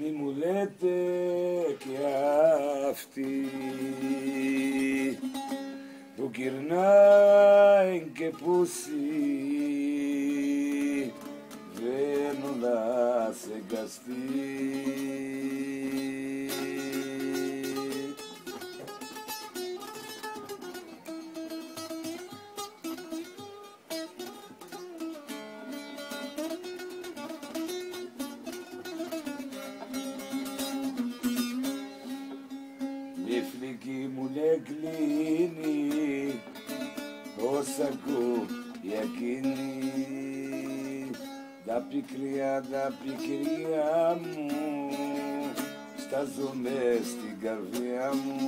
μη μου λέτε και αυτή που γυρνάει και πούσι βαίνω να σε εγκαστεί. Η φλική μου λέει κλείνει όσα ακούω για εκείνη τα πικρία μου στάζομαι στην καρδιά μου.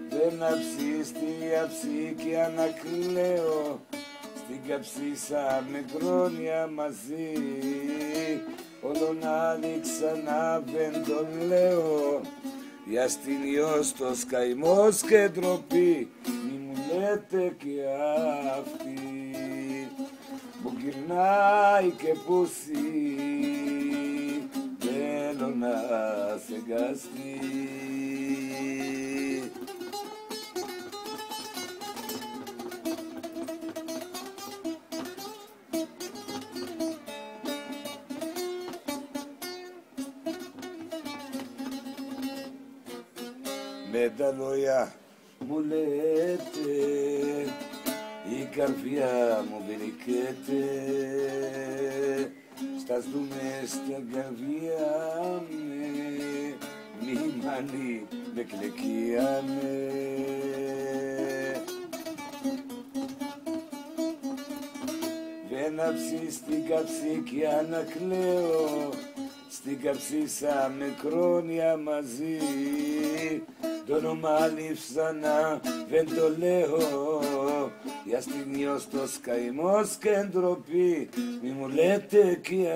Δεν αψίστη αψί και ανακλαίω στην καψίσα με χρόνια μαζί. Όλο να ξανά δεν τον λέω για αστυνιός το καημός και ντροπή. Μη μου λέτε και αυτή που γυρνάει και πούσι θέλω να σε εγκαστεί. Με τα λόγια μου λέτε η καρδιά μου βελικέται στας δούμε στην καρδιά με μη μάνι με κλεκίανε. Δεν αψεί στην καψί και ανακλαίω στην καψίσα με χρόνια μαζί. Το όνομα λείψανα δεν το λέω για αστυνιός το καημός και ντροπή. Μη μου λέτε και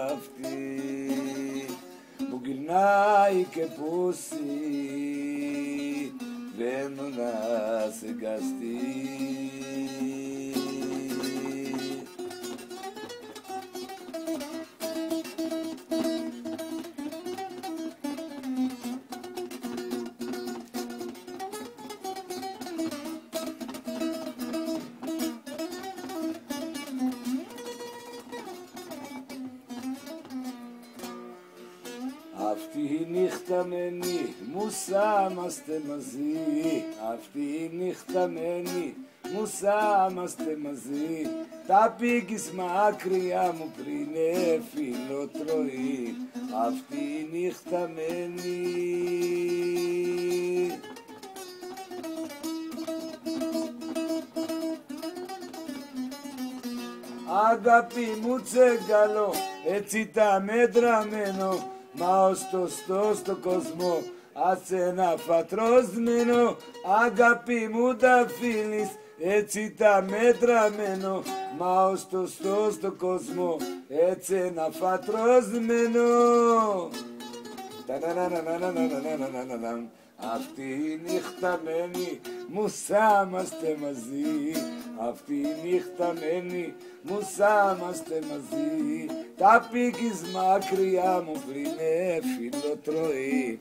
αυτή που γυρνάει και πούσι βαίνω να σε εγκαστεί. Αυτή η νύχτα μένει, μουσάμαστε μαζί. Αυτή η νύχτα μένει, μουσάμαστε μαζί. Τα πήγεις μακριά μου πριν φιλοτρωή. Αυτή η νύχτα μένει. Αγάπη μου τσέγκαλο, έτσι τα μέτραμένο. Μα ως το στο κόσμο, ας ένα φατρώσμενο. Αγάπη μου τα φίλεις, έτσι τα μέτραμένο. Μα ως το στο κόσμο, έτσι ένα φατρώσμενο. Αυτή η νύχτα μένει, μουσάμαστε μαζί. Αυτή η νύχτα μένει, μουσάμαστε μαζί. Τα πήγεις μακριά μου πριν φιλοτρωή.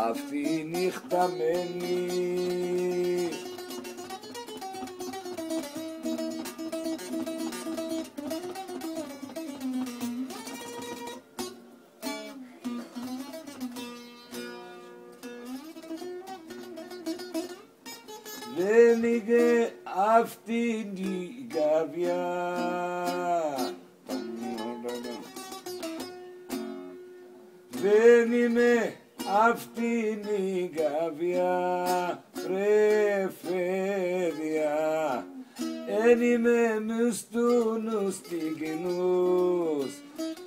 Αυτή η νύχτα μένει. Δεν είναι αυτή η καρδιά. Δεν είμαι αυτή η καρδιά, πρεφέρεια. Εν είμαι μες του νους στιγνούς,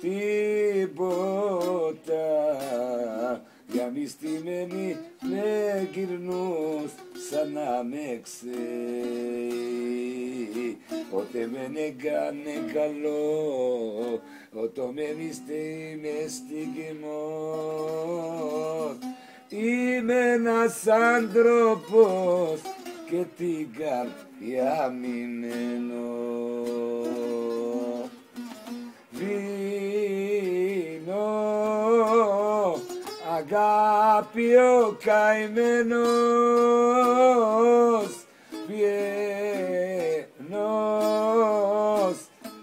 τίποτα. Για μυστημένη με γυρνούς, σαν να με ξέρει. Ότε με έκανε καλό, ότο με μυστή με στιγμός. Είμαι ένας άνθρωπος και την καρδιά μηνένω. αγάπη ο καημένος πιένος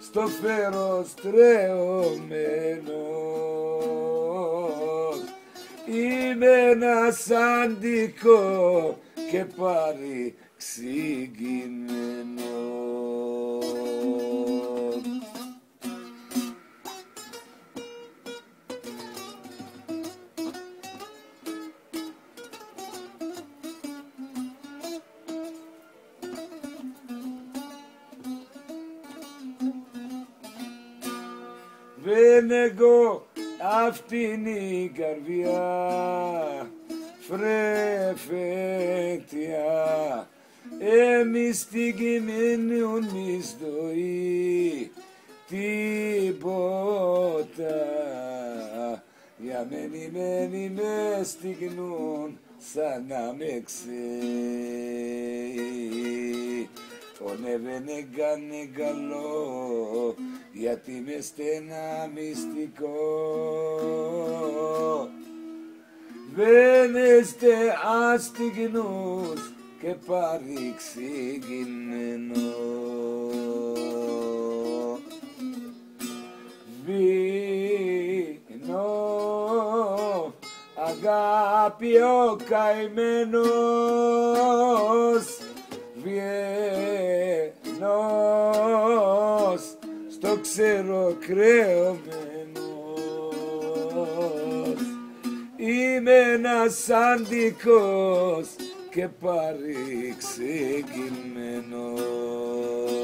στο φέρος τρεωμένος. Είμαι ένας αντικό και παρεξηγημένος. Δεν εγώ αυτήν η καρδιά φρεφέτια εμείς την κειμένουν μισθοή τίποτα για μένει με στιγνούν σαν να με ξέρει. Ονεύαινε κάνε καλό γιατί με στενά μυστικό δεν είστε αστιγνούς και παρεξηγημένος. Βίνω αγάπη ο καημένος Βιένος στο ξέρω κρεωμένος. Είμαι ένας αντικός και παρεξηγημένος.